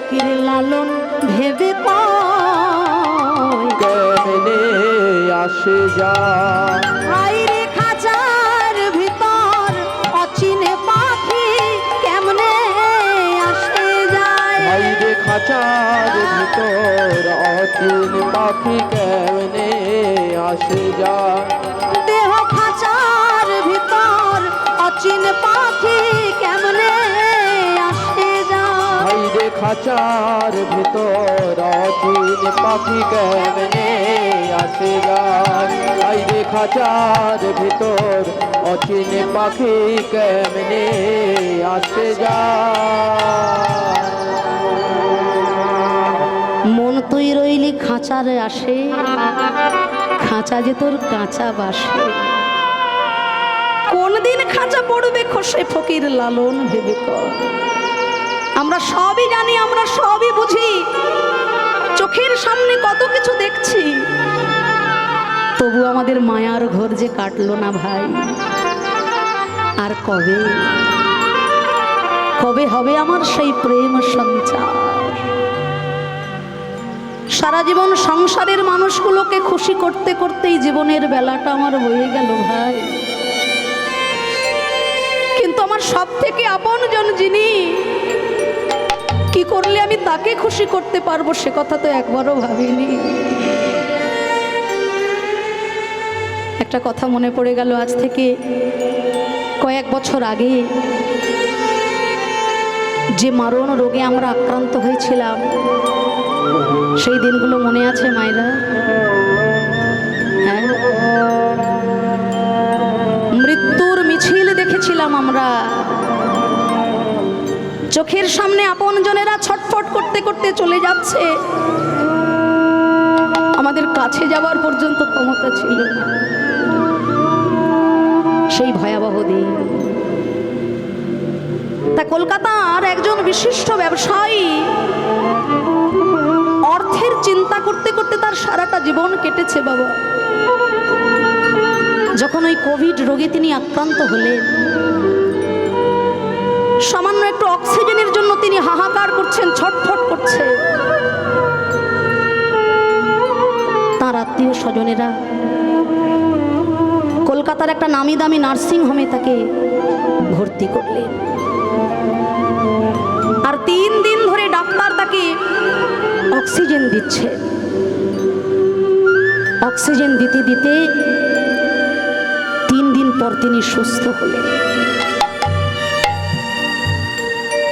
ফকির লালন ভেবে কয় কেমনে আসে যায়। আইরে খাঁচার ভিতর অচিনে পাখি কেমনে আসে যায়। আইরে খাঁচার ভিতর অচিন পাখি কেমনে আসে যায়। দেহ খাঁচার ভিতর অচিন পাখি কেমনে আসে যায়। আইরে খাঁচার ভিতর অচিন পাখি কেমনে আসে যায়। আইরে খাঁচার ভিতর অচিন পাখি কেমনে আসে যায়। মন তুই রইলি খাঁচারে আসে, খাঁচা যে তোর কাঁচা বাসে। কোন দিন খাঁচা পড়বে খসে ফকির লালন ভেবে কর। আমরা সবই জানি, আমরা সবই বুঝি, চোখের সামনে কত কিছু দেখছি, তবু আমাদের মায়ার ঘর যে কাটলো না ভাই। আর কবে কবে হবে আমার সেই প্রেম সঞ্চার। সারা জীবন সংসারের মানুষগুলোকে খুশি করতে করতেই জীবনের বেলাটা আমার বয়ে গেল ভাই। কিন্তু আমার সব থেকে আপনজন যিনি, কি করলে আমি তাকে খুশি করতে পারবো সে কথা তো একবারও ভাবিনি। একটা কথা মনে পড়ে গেল, আজ থেকে কয়েক বছর আগে যে মারণ রোগে আমরা আক্রান্ত হয়েছিলাম, সেই দিনগুলো মনে আছে মায়েরা? হ্যাঁ, মৃত্যুর মিছিল দেখেছিলাম আমরা। চোখের সামনে আপনজনেরা ছটফট করতে করতে চলে যাচ্ছে, আমাদের কাছে যাওয়ার পর্যন্ত ক্ষমতা ছিল না। সেই ভয়াবহ দিন। তা কলকাতার একজন বিশিষ্ট ব্যবসায়ী অর্থের চিন্তা করতে করতে তার সারাটা জীবন কেটেছে বাবা। যখন ওই কোভিড রোগে তিনি আক্রান্ত হলেন, সামান্য একটু অক্সিজেনের জন্য তিনি হাহাকার করছেন, ছটফট করছে। তার আত্মীয় স্বজনেরা কলকাতার একটা নামি দামি নার্সিং হোমে তাকে ভর্তি করলেন। আর 3 দিন ধরে ডাক্তার তাকে অক্সিজেন দিচ্ছে। অক্সিজেন দিতে দিতে 3 দিন পর তিনি সুস্থ হলেন।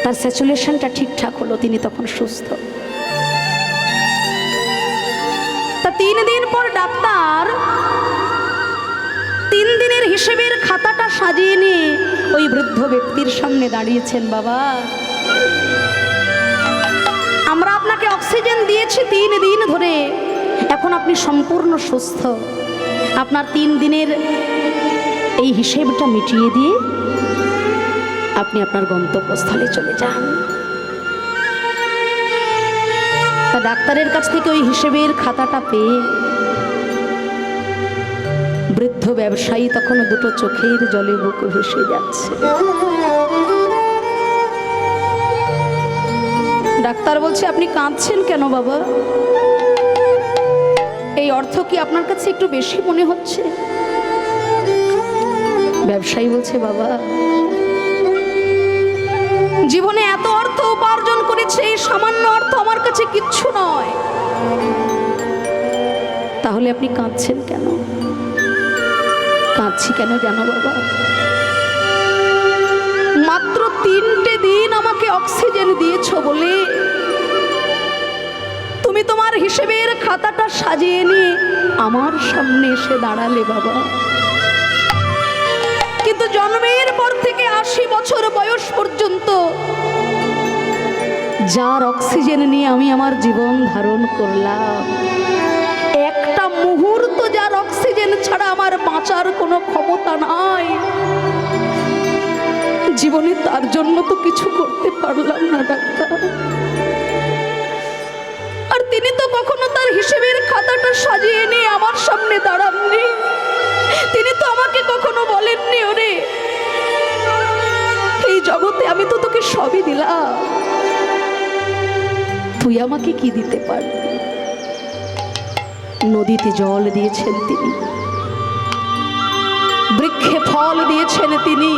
তার স্যাচুরেশনটা ঠিকঠাক হলো, তিনি তখন সুস্থ। তা 3 দিন পর ডাক্তার 3 দিনের হিসেবের খাতাটা সাজিয়ে নিয়ে ওই বৃদ্ধ ব্যক্তির সামনে দাঁড়িয়েছেন। বাবা, আমরা আপনাকে অক্সিজেন দিয়েছি 3 দিন ধরে, এখন আপনি সম্পূর্ণ সুস্থ। আপনার 3 দিনের এই হিসেবটা মিটিয়ে দিয়ে আপনি আপনার গন্তব্যস্থলে চলে যান। তা ডাক্তারের কাছ থেকে ওই হিসেবের খাতাটা পেয়ে বৃদ্ধ ব্যবসায়ী তখন দুটো চোখের জলে বুক ভেসে যাচ্ছে। ডাক্তার বলছে, আপনি কাঁদছেন কেন বাবা? এই অর্থ কি আপনার কাছে একটু বেশি মনে হচ্ছে? ব্যবসায়ী বলছে, বাবা, জীবনে এত অর্থ উপার্জন করেছে, এই সামান্য অর্থ আমার কাছে কিচ্ছু নয়। তাহলে আপনি কাঁদছেন কেন? কাঁদছি কেন জানো বাবা? মাত্র 3টে দিন আমাকে অক্সিজেন দিয়েছো বলে তুমি তোমার হিসেবের খাতাটা সাজিয়ে নিয়ে আমার সামনে এসে দাঁড়ালে বাবা। কিন্তু জন্মের পর থেকে 80 বছর বয়স পর্যন্ত যার অক্সিজেন নিয়ে আমি আমার জীবন ধারণ করলাম, একটা মুহূর্ত যার অক্সিজেন ছাড়া আমার বাঁচার কোনো ক্ষমতা নাই, জীবনে তার জন্য তো কিছু করতে পারলাম না ডাক্তার। আর তিনি তো কখনো তার হিসেবের খাতাটা সাজিয়ে নিয়ে আমার সামনে দাঁড়াননি। তিনি তো আমাকে কখনো বলেননি, ওরে এই জগতে আমি তো তোকে সবই দিলাম, তুই আমাকে কি দিতে পারবি? নদীতে জল দিয়েছেন তিনি, বৃক্ষে ফল দিয়েছেন তিনি,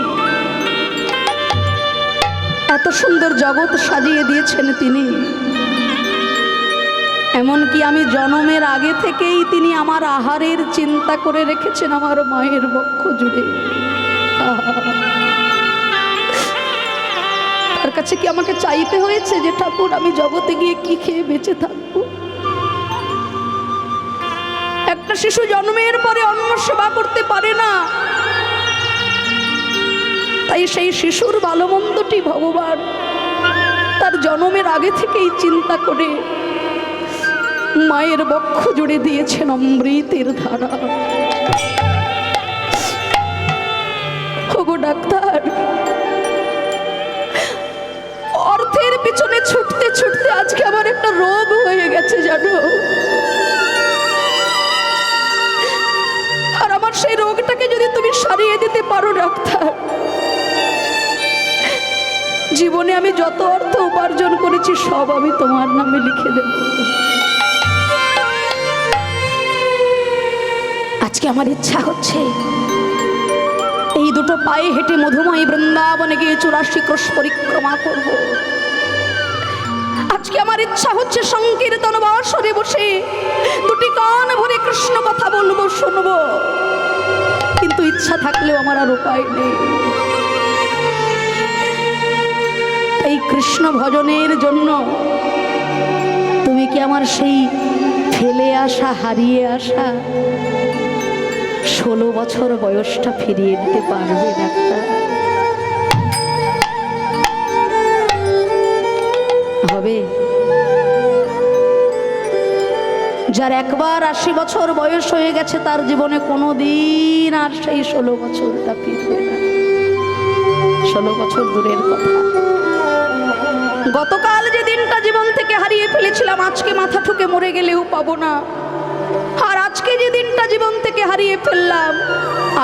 এত সুন্দর জগৎ সাজিয়ে দিয়েছেন তিনি। এমনকি আমি জন্মের আগে থেকেই তিনি আমার আহারের চিন্তা করে রেখেছেন আমার মায়ের বক্ষ জুড়ে। তার কাছে কি আমাকে চাইতে হয়েছে যে ঠাকুর আমি জগতে গিয়ে কি খেয়ে বেঁচে থাকবো? একটা শিশু জন্মের পরে অন্য সেবা করতে পারে না, তাই সেই শিশুর ভালো মন্দটি ভগবান তার জন্মের আগে থেকেই চিন্তা করে মায়ের বক্ষ জুড়ে দিয়েছেন অমৃতের ধারা। ওগো ডাক্তার, অর্থের পিছনে ছুটতে ছুটতে আজকে আমার একটা রোগ হয়ে গেছে জানো। আর আমার সেই রোগটাকে যদি তুমি সারিয়ে দিতে পারো ডাক্তার, জীবনে আমি যত অর্থ উপার্জন করেছি সব আমি তোমার নামে লিখে দেব। আজকে আমার ইচ্ছা হচ্ছে এই দুটো পায়ে হেঁটে মধুময় বৃন্দাবনে গিয়ে 84 ক্রোশ পরিক্রমা করব। আজকে আমার ইচ্ছা হচ্ছে সংকীর্তন বাসরে বসে দুটি কান ভরে কৃষ্ণ কথা বলবো, শুনবো, কিন্তু ইচ্ছা থাকলেও আমার আর উপায় নেই। এই কৃষ্ণ ভজনের জন্য তুমি কি আমার সেই ফেলে আসা, হারিয়ে আসা 16 বছর বয়সটা ফিরিয়ে দিতে পারবে ডাক্তার? হবে? যার একবার 80 বছর বয়স হয়ে গেছে তার জীবনে কোনোদিন আর সেই 16 বছরটা ফিরবে না। 16 বছর দূরের কথা, গতকাল যে দিনটা জীবন থেকে হারিয়ে ফেলেছিলাম আজকে মাথা ঠুকে মরে গেলেও পাবো না। আর আজকে যে দিনটা জীবন থেকে হারিয়ে ফেললাম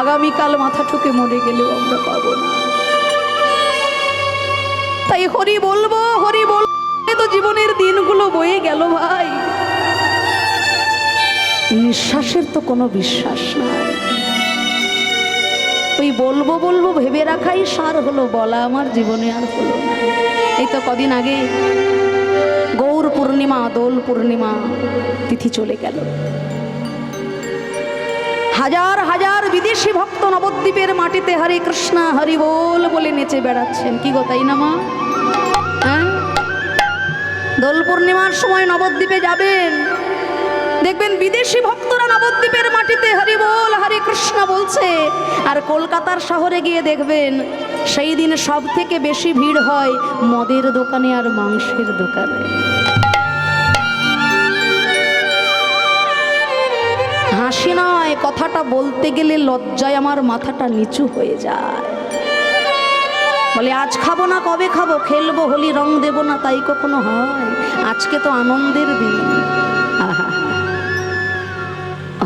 আগামীকাল মাথা ঠুকে মরে গেলেও আমরা পাবো না। তাই হরি বলবো, হরি বলবো, তো জীবনের দিনগুলো বয়ে গেল ভাই। নিঃশ্বাসের তো কোনো বিশ্বাস নাই। ওই বলবো বলবো ভেবে রাখাই সার হলো, বলা আমার জীবনে আর হলো না। এই তো কদিন আগে গৌর পূর্ণিমা, দোল পূর্ণিমা তিথি চলে গেল। হাজার হাজার বিদেশি ভক্ত নবদ্বীপের মাটিতে হরে কৃষ্ণ হরি বল বলে নেচে বেড়াচ্ছেন। কি গো, তাই না মা? হ্যাঁ, দোল পূর্ণিমার সময় নবদ্বীপে যাবেন, দেখবেন বিদেশি ভক্তরা নবদ্বীপের মাটিতে হরি বল হরে কৃষ্ণ বলছে। আর কলকাতার শহরে গিয়ে দেখবেন সেই দিন সব থেকে বেশি ভিড় হয় মদের দোকানে আর মাংসের দোকানে। হাসি নয়, কথাটা বলতে গেলে লজ্জায় আমার মাথাটা নিচু হয়ে যায়। বলে আজ খাবো না কবে খাবো, খেলবো হোলি রং দেব না, তাই কখনো হয়? আজকে তো আনন্দের দিন। আহা,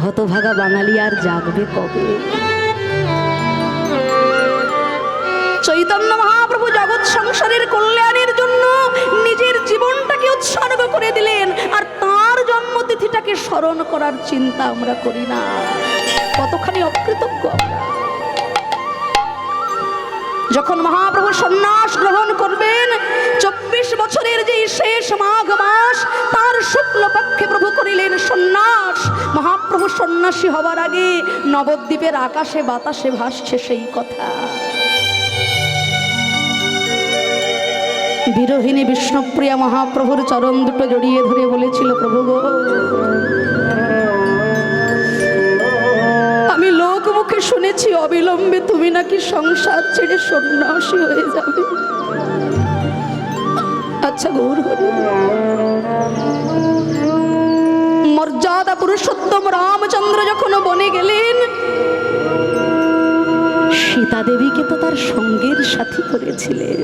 হতভাগা বাঙালি আর জাগবে কবে? চৈতন্য মহাপ্রভু জগৎ সংসারের কল্যাণের জন্য নিজের জীবনটাকে উৎসর্গ করে দিলেন, আর তার জন্মতিথিটাকে স্মরণ করার চিন্তা আমরা করি না। কতখানি অকৃতজ্ঞ আমরা। যখন মহাপ্রভু সন্ন্যাস গ্রহণ করবেন, 24 বছরের যে শেষ মাঘ মাস তার শুক্লপক্ষে প্রভু করিলেন সন্ন্যাস। মহাপ্রভু সন্ন্যাসী হবার আগে নবদ্বীপের আকাশে বাতাসে ভাসছে সেই কথা। বিরোহিণী বিষ্ণুপ্রিয়া মহাপ্রভুর চরণ দুটো জড়িয়ে ধরে বলেছিল, প্রভু গো, আমি লোক মুখে শুনেছি অবিলম্বে তুমি নাকি সংসার ছেড়ে সন্ন্যাসী হয়ে যাবে। আচ্ছা গৌর হরি, মর্যাদা পুরুষোত্তম রামচন্দ্র যখন বনে গেলেন, সীতা দেবীকে তো তার সঙ্গের সাথী করেছিলেন।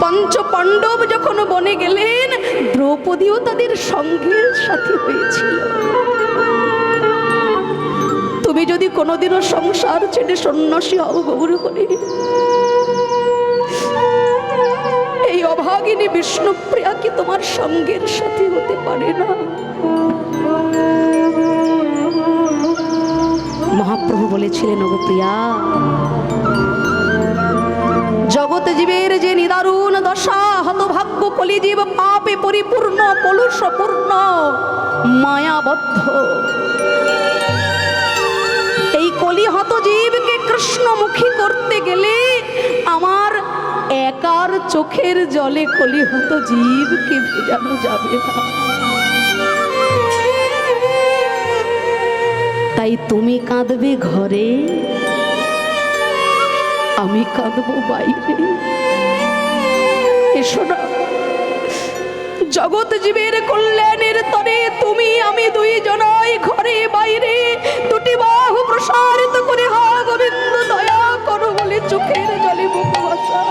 পঞ্চ পাণ্ডব যখন বনে গেলেন, দ্রৌপদীও তাদের সঙ্গের সাথী হয়েছিল। তুমি যদি কোনোদিনও সংসার ছেড়ে সন্ন্যাসী হও গৌর হরি, এই অভাব হতভাগিনী বিষ্ণুপ্রিয়া কি তোমার সঙ্গের সাথী হতে পারে না? মহাপ্রভু বলেছিলেন, ওগো প্রিয়া, জগৎ জীবের যে নিদারুণ দশা, হতভাগ্য কলিজীব পাপে পরিপূর্ণ, কলুষপূর্ণ, মায়াবদ্ধ, এই কলিহত জীবকে কৃষ্ণমুখী করতে গেলে আমার একার চোখের জলে কলিহত জীবকে ভেজানো যাবে না। তাই তুমি কাঁদবে ঘরে, আমি কাঁদবো বাইরে। এসো না, জগৎ জীবের কল্যাণের তরে তুমি আমি দুইজনাই ঘরে বাইরে দুটি বাহু প্রসারিত করে হা গোবিন্দ দয়া করো বলে চোখের জলে মুখ ভাসা।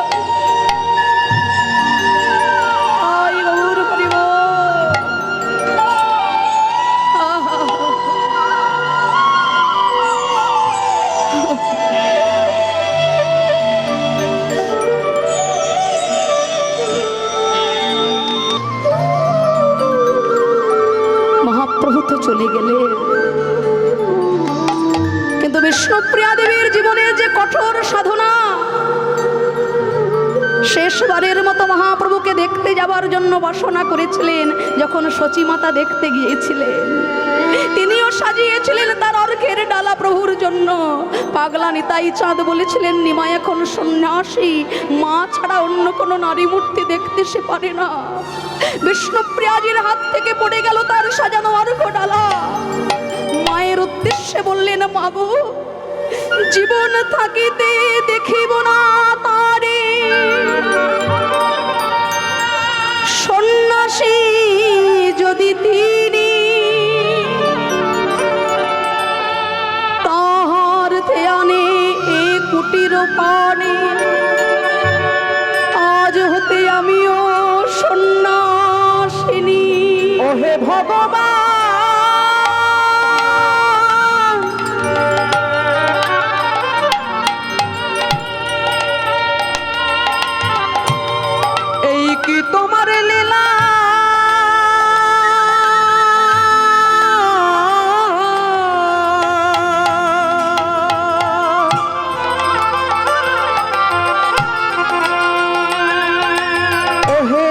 আয় গৌর হরিব। মহাপ্রভু তো চলে গেলেন, কিন্তু বিষ্ণুপ্রিয়া দেবীর জীবনে যে কঠোর সাধনা, শেষবারের মতো মহাপ্রভুকে দেখতে যাবার জন্য বাসনা করেছিলেন। যখন সচিমাতা দেখতে গিয়েছিলেন, তিনিও সাজিয়েছিলেন তার অর্ঘের ডালা প্রভুর জন্য। পাগলা নিতাই চাঁদ বলেছিলেন, নিমাই এখন সন্ন্যাসী, মা ছাড়া অন্য কোনো নারী মূর্তি দেখতে সে পারে না। বিষ্ণুপ্রিয়াজির হাত থেকে পড়ে গেল তার সাজানো অর্ঘ ডালা। মায়ের উদ্দেশ্যে বললেন, মাগো, জীবন থাকিতে দেখিব না তারে, সন্ন্যাসী যদি তিনি, তাহার ধ্যানে এ কুটির পানে, আজ হতে আমিও সন্ন্যাসিনী। ওহে ভগবান, এই কি তোমার লীলা, ওহে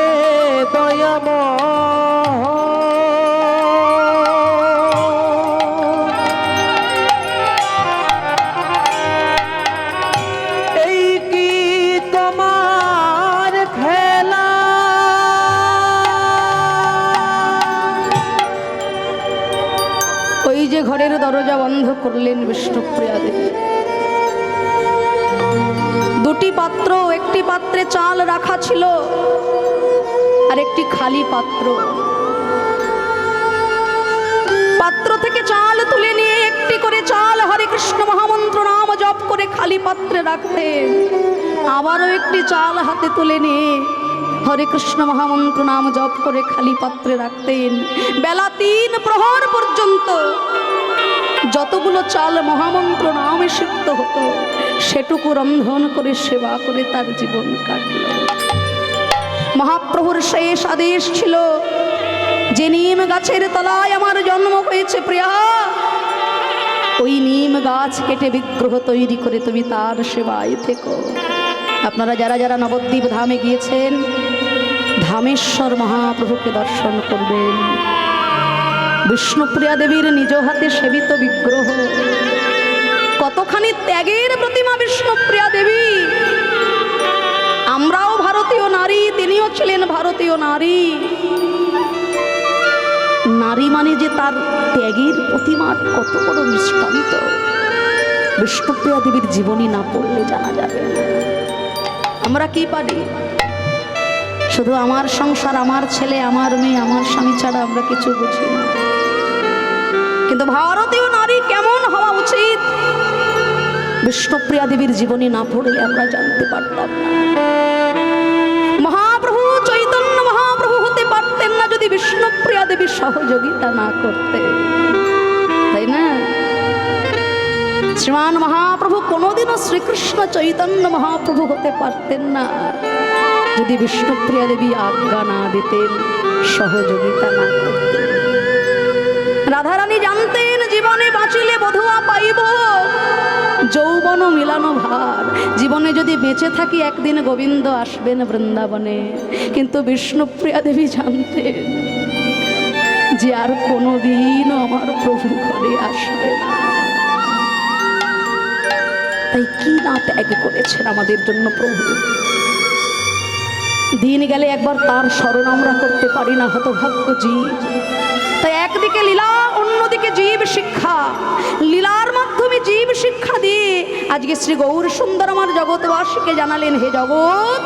দয়াময়, এই কি তোমার খেলা, ওই যে ঘরের দরজা বন্ধ করলেন বিষ্ণুপ্রিয়া দেবী। দুটি পাত্র, একটি পাত্রে চাল রাখা ছিল আর একটি খালি পাত্র। পাত্র থেকে চাল তুলে নিয়ে একটি করে চাল হরে কৃষ্ণ মহামন্ত্র নাম জপ করে খালি পাত্রে রাখতেন। আবারও একটি চাল হাতে তুলে নিয়ে হরে কৃষ্ণ মহামন্ত্র নাম জপ করে খালি পাত্রে রাখতেন। বেলা 3 প্রহর পর্যন্ত যতগুলো চাল মহামন্ত্র নামে সিদ্ধ হতো, সেটুকু রন্ধন করে সেবা করে তার জীবন কাটল। মহাপ্রভুর শেষ আদেশ ছিল, যে নিম গাছের তলায় আমার জন্ম হয়েছে প্রিয়া, ওই নিম গাছ কেটে বিগ্রহ তৈরি করে তুমি তার সেবায় থেকো। আপনারা যারা যারা নবদ্বীপ ধামে গিয়েছেন, ধামেশ্বর মহাপ্রভুকে দর্শন করবেন। বিষ্ণুপ্রিয়া দেবীর নিজ হাতে সেবিত বিগ্রহ, কতখানি ত্যাগের প্রতিমা বিষ্ণুপ্রিয়া দেবী। আমরাও ভারতীয় নারী, তিনিও ছিলেন ভারতীয় নারী। নারী মানে যে তার ত্যাগের প্রতিমার কত বড় দৃষ্টান্ত, বিষ্ণুপ্রিয়া দেবীর জীবনী না পড়লে জানা যাবে না। আমরা কি পারি? শুধু আমার সংসার, আমার ছেলে, আমার মেয়ে, আমার স্বামী ছাড়া আমরা কিছু বুঝি না। কিন্তু ভারতীয় নারী কেমন হওয়া উচিত, বিষ্ণুপ্রিয়া দেবীর জীবনী না পড়লে আমরা জানতে পারতাম না। মহাপ্রভু চৈতন্য মহাপ্রভু হতে পারতেন না যদি বিষ্ণুপ্রিয়া দেবীর সহযোগিতা না করতে, তাই না? শ্রীমান মহাপ্রভু কোনোদিনও শ্রীকৃষ্ণ চৈতন্য মহাপ্রভু হতে পারতেন না যদি বিষ্ণুপ্রিয়া দেবী আজ্ঞা না দিতেন, সহযোগিতা না করতেন। রাধারানী জানতেন জীবনে বাঁচিলে বধুয়া পাইব, যৌবন মিলানো ভার। জীবনে যদি বেঁচে থাকি একদিন গোবিন্দ আসবেন বৃন্দাবনে। কিন্তু বিষ্ণুপ্রিয়া দেবী জানতেন যে আর কোনোদিন আমার প্রভু ঘরে আসবে না। তাই কি না ত্যাগ করেছেন আমাদের জন্য প্রভু। দিন গেলে একবার তার স্মরণ আমরা করতে পারি না, হতভাগ্য জীব। তাই একদিকে লীলা, অন্যদিকে জীব শিক্ষা। লীলার মাধ্যমে জীব শিক্ষা দিয়ে আজকে শ্রী গৌর সুন্দর আমার জগৎবাসীকে জানালেন, হে জগৎ,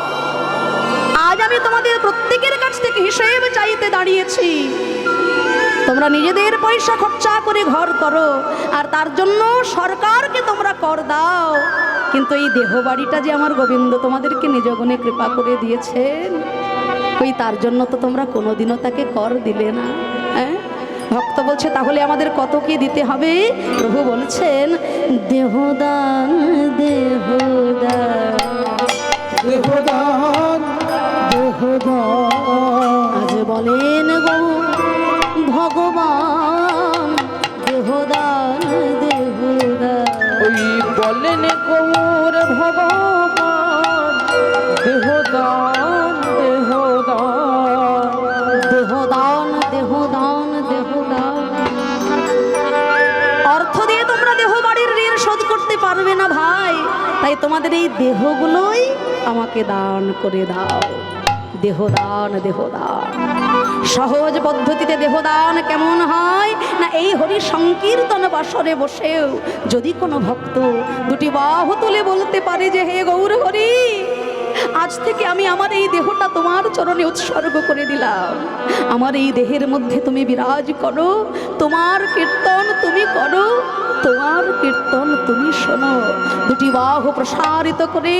আজ আমি তোমাদের প্রত্যেকের কাছ থেকে হিসেব চাইতে দাঁড়িয়েছি। তোমরা নিজেদের পয়সা খরচা করে ঘর করো, আর তার জন্য সরকারকে তোমরা কর দাও। কিন্তু এই দেহ বাড়িটা যে আমার গোবিন্দ তোমাদেরকে নিজ গুণে কৃপা করে দিয়েছেন, ওই তার জন্য তো তোমরা কোনোদিনও তাকে কর দিলে না। হ্যাঁ, ভক্ত বলছে তাহলে আমাদের কত কি দিতে হবে? প্রভু বলছেন, দেহদান দেহদান দেহদান দেহদান। আজ বলেন গো ভগবান, দেহদান দেহদান। ওই বলেন গৌর ভগবান, দেহদান দেহদান। দেহদান দেহদান দেহদান। অর্থ দিয়ে তোমরা দেহ বাড়ির ঋণ শোধ করতে পারবে না ভাই, তাই তোমাদের এই দেহগুলোই আমাকে দান করে দাও। দেহদান দেহদান। সহজ পদ্ধতিতে দেহদান কেমন হয় না, এই হরি সংকীর্তন বাসরে বসেও যদি কোনো ভক্ত দুটি বাহু তুলে বলতে পারে যে, হে গৌর হরি, আজ থেকে আমি আমার এই দেহটা তোমার চরণে উৎসর্গ করে দিলাম। আমার এই দেহের মধ্যে তুমি বিরাজ করো, তোমার কীর্তন তুমি করো, তোমার কীর্তন তুমি শোনো। দুটি বাহু প্রসারিত করে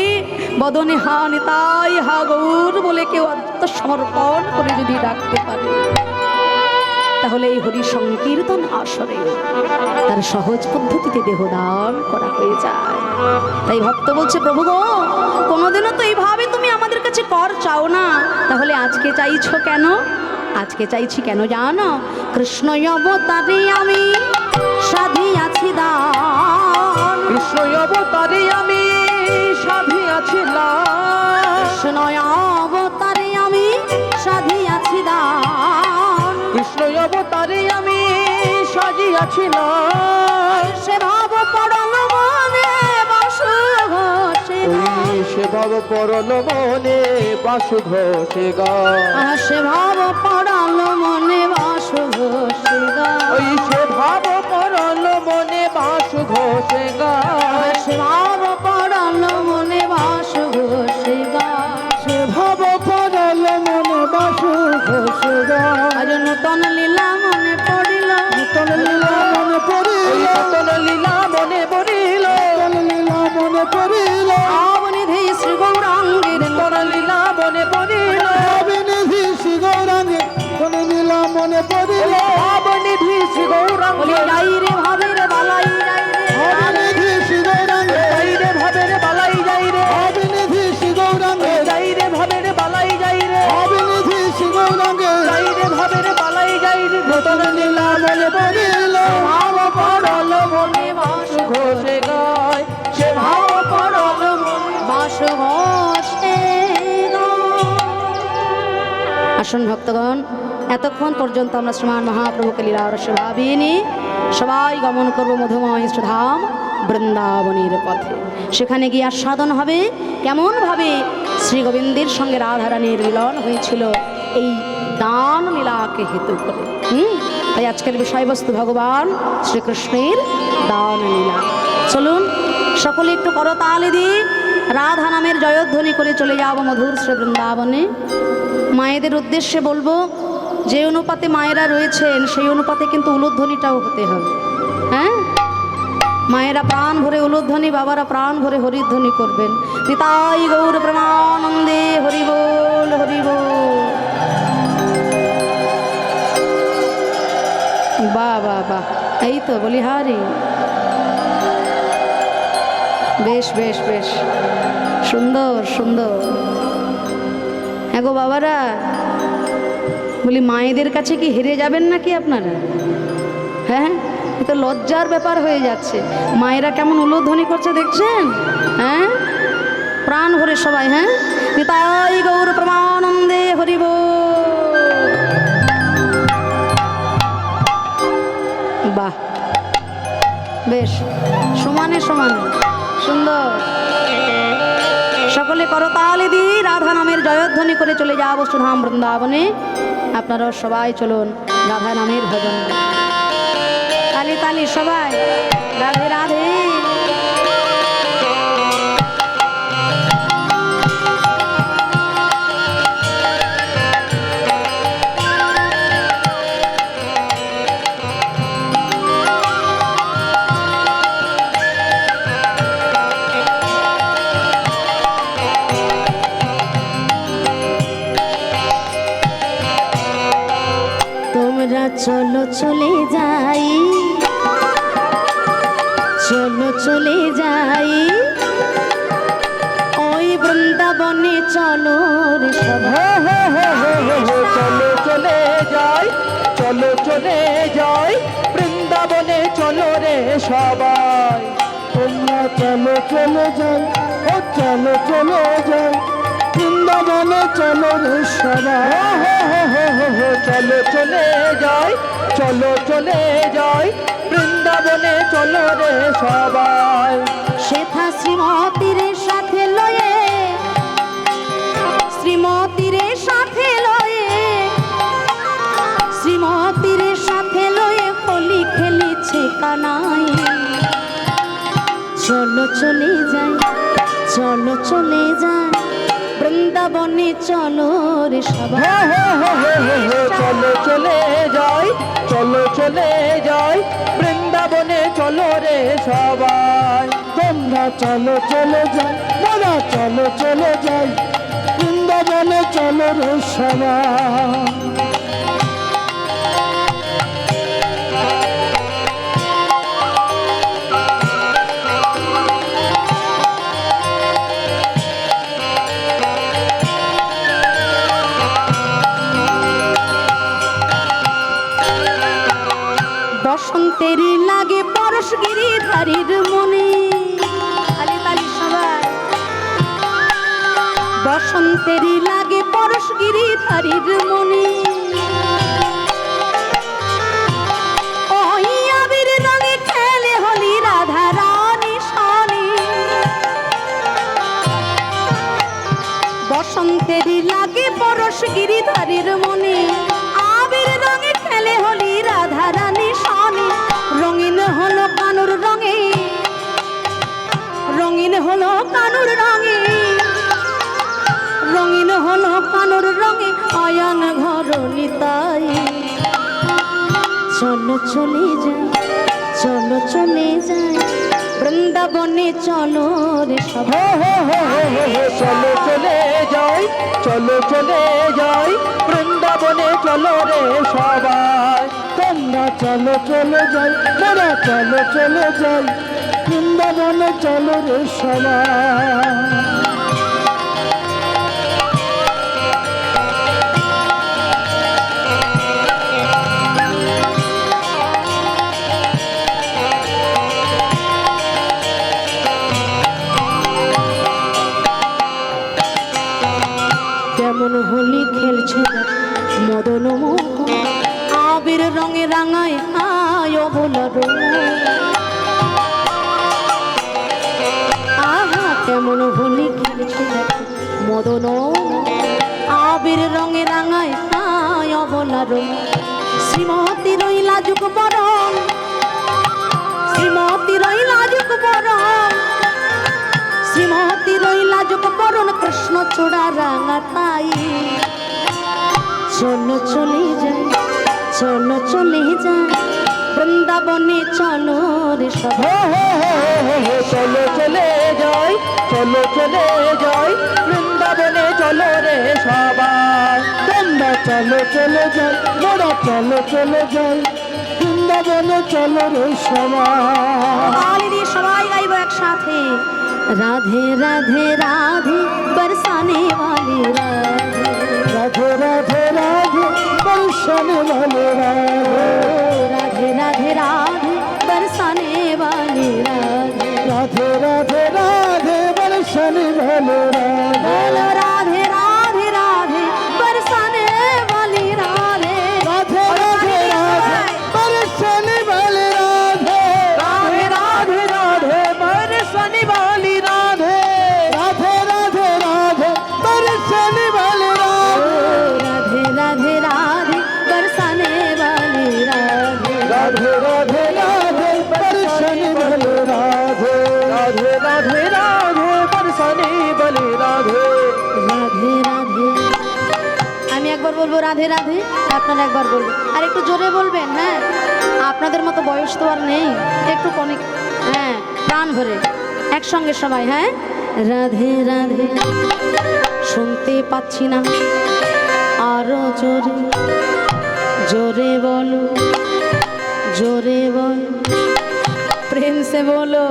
বদনে হা নিতাই হা গৌর বলে কেউ আত্মসমর্পণ করে যদি ডাকতে পারে, তাহলে এই হরি সংকীর্তন আসরে তার সহজ পদ্ধতিতে দেহদান করা হয়ে যায়। তাই ভক্ত বলছে, প্রভু গো, কোনোদিনও তো এইভাবে তুমি আমাদের কাছে কর চাও না, তাহলে আজকে চাইছো কেন? আজকে চাইছি কেন জানো? কৃষ্ণ অবতারে আমি সাধিয়াছি দান। কৃষ্ণ অবতারে আমি সাধিয়াছি দান। কৃষ্ণ অবতারে আমি সাধিয়াছি দান। কৃষ্ণ অবতারে আমি সাজিয়াছি দান। সে ভাব পড়ল মনে বাসু ঘোষে গান। সে ভাব পরল মনে বাসু ঘোষে গান। সে ভাব পড়ল মনে বাসু ঘোষে গান। ওই সে ভাব পরল মনে বাসু ঘোষে গান। সে ভাব পড়ল মনে বাসু ঘোষে গান। সে ভাব পরল মনে বাসু ঘোষে গান। আজ নূতন লীলা মনে পড়িল, নূতন লীলা মনে পড়িল, নূতন লীলা মনে পড়িল, নূতন লীলা মনে পড়িল। অবনিধি শ্রী গৌরাঙ্গের নূতন লীলা মনে পড়িল, অবনিধি শ্রী গৌরাঙ্গের, নূতন লীলা মনে পড়িল, অবনিধি শ্রী গৌরাঙ্গের। যাই রে ভাবের বালাই যাই রে, অবনিধি শ্রী গৌরাঙ্গের, যাই রে ভাবের বালাই যাই রে, অবনিধি শ্রী গৌরাঙ্গের, যাই রে ভাবের বালাই যাই রে, অবনিধি শ্রী গৌরাঙ্গের, যাই রে ভাবের বালাই যাই রে। নূতন লীলা মনে পড়িল, ভাব পড়ল মনে বাসু ঘোষে গায়। সে ভাব পড়ল মনে বাসু ঘোষে গান। আসুন ভক্তগণ, এতক্ষণ পর্যন্ত আমরা শ্রীমান মহাপ্রভুকে লীলা রসে ভাবিনি। সবাই গমন করবো মধুময় ধাম বৃন্দাবনের পথে। সেখানে গিয়ে আস্বাদন হবে কেমনভাবে শ্রী গোবিন্দের সঙ্গে রাধারানীর মিলন হয়েছিল এই দান লীলাকে হেতু করে। তাই আজকের বিষয়বস্তু ভগবান শ্রীকৃষ্ণের দান লীলা। চলুন সকলে একটু করতালি দিয়ে রাধা নামের জয়ধ্বনি করে চলে যাব মধুর শ্রী বৃন্দাবনে। মায়েদের উদ্দেশ্যে বলবো, যে অনুপাতে মায়েরা রয়েছেন সেই অনুপাতে কিন্তু উলুধ্বনিটাও হতে হবে। হ্যাঁ, মায়েরা প্রাণ ভরে উলুধ্বনি, বাবারা প্রাণ ভরে হরিধ্বনি করবেন। নিতাই গৌর প্রেমানন্দে হরি বল হরি বল। বাহ বাহ বাহ, এই তো বলিহারি। বেশ বেশ বেশ, সুন্দর সুন্দর। হ্যাঁ গো বাবারা, বলি মায়েদের কাছে কি হেরে যাবেন নাকি আপনারা? হ্যাঁ, এ তো লজ্জার ব্যাপার হয়ে যাচ্ছে। মায়েরা কেমন উলুধ্বনি করছে দেখছেন? হ্যাঁ, প্রাণ ভরে সবাই। হ্যাঁ, নিতাই গৌর প্রমানন্দে হরিব। বাহ, বেশ সমানে সমানে সুন্দর। সকলে করতালি দিয়ে রাধা নামের জয়ধ্বনি করে চলে যাব সুধাম বৃন্দাবনে। আপনারাও সবাই চলুন রাধা নামের ভজন। তালি তালি সবাই, রাধে রাধে। তোমরা চলো চলে যাই, চলো চলে যাই, ওই বৃন্দাবনে চলো রে সবাই। চলো চলে যাই, চলো চলে যাই, বৃন্দাবনে চলো রে সবাই। তোমরা চলো চলে যাই, ও চলো চলে যাই, বৃন্দাবনে চলো রে সবাই। চলো চলে যাই, চলো চলে যাই, বৃন্দাবনে চলো রে সবাই। সেথা শ্রীমতীর সাথে লয়ে, শ্রীমতীর সাথে লয়ে, শ্রীমতীর সাথে লয়ে হোলি খেলিছে কানাই। চলো চলে যাই, চলো চলে যাই, বৃন্দাবনে চলো রে সবাই। চলো চলে যাই, চলো চলে যাই, বৃন্দাবনে চলো রে সবাই। তোমরা চলো চলে যাই, মোরা চলো চলে যাই, বৃন্দাবনে চলো রে সবাই। বসন্তেরই লাগে পরশ গিরিধারীর মনে। তালি তালি সবাই। বসন্তেরই লাগে পরশ গিরিধারীর মনে। ওই আবির রঙে খেলে হোলি রাধা রানী সনে। বসন্তেরই লাগে পরশ গিরিধারীর মনে। আবির রঙে খেলে হোলি রাধা রানী সনে। রঙিন হলো কানুর রঙে, রঙিন হলো কানুর রঙে, রঙিন হলো কানুর রঙে অয়ন ঘর নিতাই। চলো চলে যাই, চলো চলে যাই, বৃন্দাবনে চলো রে সবাই। চলো চলে যাই, চলো চলে যাই, বৃন্দাবনে চলো রে সবাই। তোমরা চলো চলে যাই, মোরা চলো চলে যাই, বৃন্দাবনে চলো রে সবাই। কেমন হোলি খেলছে মদন মোহন, আবির রঙে রাঙায় আয় বলার। আহা কেমন হোলি খেলছে মদন, আবির রঙে রাঙায় আয় বলার। শ্রীমতী রইলা যুগ বরণ, শ্রীমতী রইলা যুগ বরণ, শ্রীমতী রইলা যুগ বরণ, কৃষ্ণ চূড়া রাঙা তাই। চলো চলে যাই, চলো চলে যাই, বৃন্দাবনে চলো রে সবাই। চলো চলে যাই, চলো চলে যাই, বৃন্দাবনে চলো রে সবাই। তোমরা চলো চলে যাই, মোরা চলো চলে যাই, বৃন্দাবনে চলো রে সবাই। তালি দিয়ে সবাই গাইব একসাথে। রাধে রাধে রাধে বরসা बरसाने वाली राधे राधे राधे राधे बरसाने वाले राधे राधे राधे बरसाने वाली राधे राधे राधे राधे बरसाने वाले बोलो राधे राधे राधे बरसाने वाली राधे राधे राधे राधे बरसाने वाले राधे राधे राधे राधे बरसाने वाली राधे राधे राधे राधे बरसाने वाले राधे राधे राधे बरसाने वाली राधे राधे राधे राधे बरसाने वाले राधे राधे राधे राधे बरसाने वाली राधे রাধে রাধে আমি একবার বলবো রাধে রাধে আপনারা একবার বলবেন আর একটু জোরে বলবেন হ্যাঁ আপনাদের মতো বয়স তো আর নেই একটু কনে হ্যাঁ প্রাণ ভরে একসঙ্গে সবাই হ্যাঁ রাধে রাধে শুনতে পাচ্ছি না আরো জোরে জোরে বলো জোরে বলো प्रेम से बोलो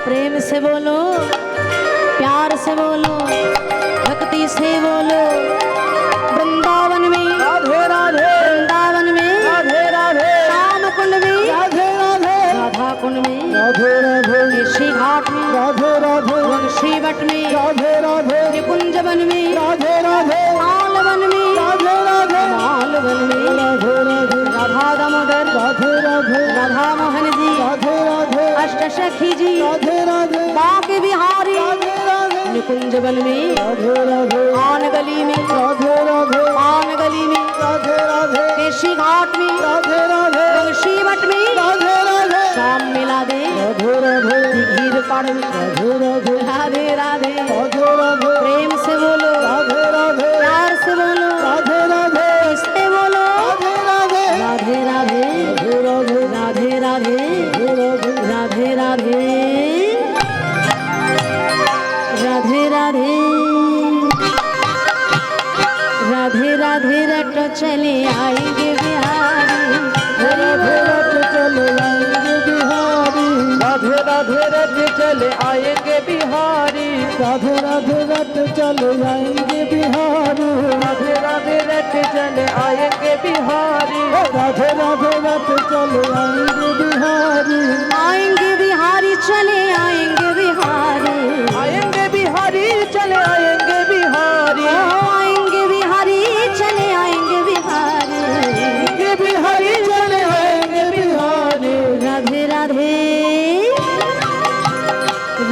प्रेम से बोलो प्यार से बोलो भक्ति से बोलो वृंदावन में राधे राधे वृंदावन में राधे राधे श्याम कुंड में राधे राधे राधा कुंड में राधे राधे केशी घाट में राधे राधे वंशी what may Radhe Radhe Nikunj one में राधे राधे मालवन में राधे राधे मालवन में राधे राधे राधा दामोदर राधे राधे राधा मोहन जी राधे राधे अष्ट सखी जी राधे राधे बाके बिहारी राधे राधे निकुंज वन में राधे राधे आन गली में राधे राधे आन गली में राधे राधे केशी घाट में राधे राधे वंशी वट में राधे राधे शाम मिला दे राधे राधे हीर पड़ में राधे राधे राधे राधे राधे राधे प्रेम से बोलो राधे राधे प्यार से बोलो राधे राधे इससे बोलो राधे राधे राधे राधे राधे राधे राधे राधे राधे राधे राधे राधे राधे राधे रट चले आएंगे बिहारी राधे राधे चले आएंगे बिहारी राधे राधे राधे चले आएंगे बिहारी राधे राधे राधे चले आएंगे बिहारी राधे राधे राधे चले आएंगे बिहारी राधे राधे राधे चले आएंगे बिहारी आएंगे बिहारी चले आएंगे बिहारी आएंगे बिहारी चले आएंगे बिहारी आएंगे बिहारी चले आएंगे बिहारी ये बिहारी चले आएंगे बिहारी राधे राधे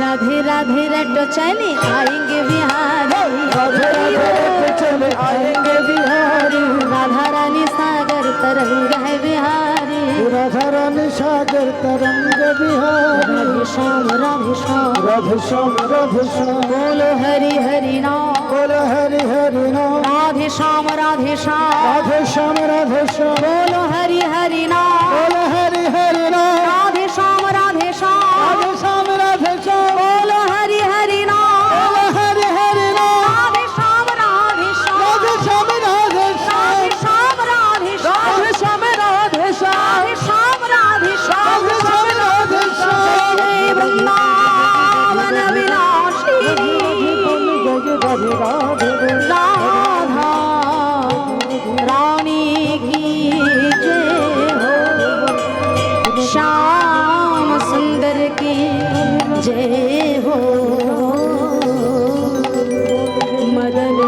राधे राधे रटो चले आएंगे बिहारी राधे राधे राधे चले आएंगे बिहारी राधा रानी सागर तरंग है बिहारी राधा रानी सागर तरंग बिहारी राधे श्याम राधे श्याम राधे श्याम राधे श्याम बोलो हरि हरि नाम बोलो हरि हरि नाम राधे श्याम राधे श्याम राधे श्याम राधे श्याम बोलो हरि हरि नाम बोलो हरि हरि नाम राधे श्याम राधे श्याम राधे श्याम राधे श्याम बोलो हरि हरि नाम बोलो हरि हरि नाम राधे श्याम राधे श्याम राधे श्याम राधे श्याम राधे श्याम राधे श्याम राधे श्याम राधे श्याम राधे श्याम राधे श्याम राधे श्याम जय वृंदावन विलासी राधा रानी की जय हो श्याम सुंदर की जय हो मदन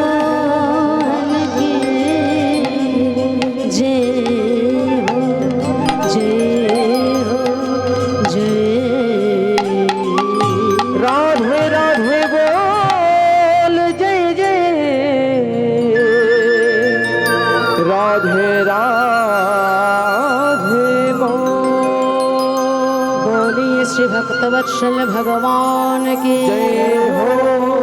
मोहन की जय हो जय हो जय राधे राधे बोल जय जय राधे राधे बोल बोलिए श्री भक्तवत्सल भगवान की जय हो।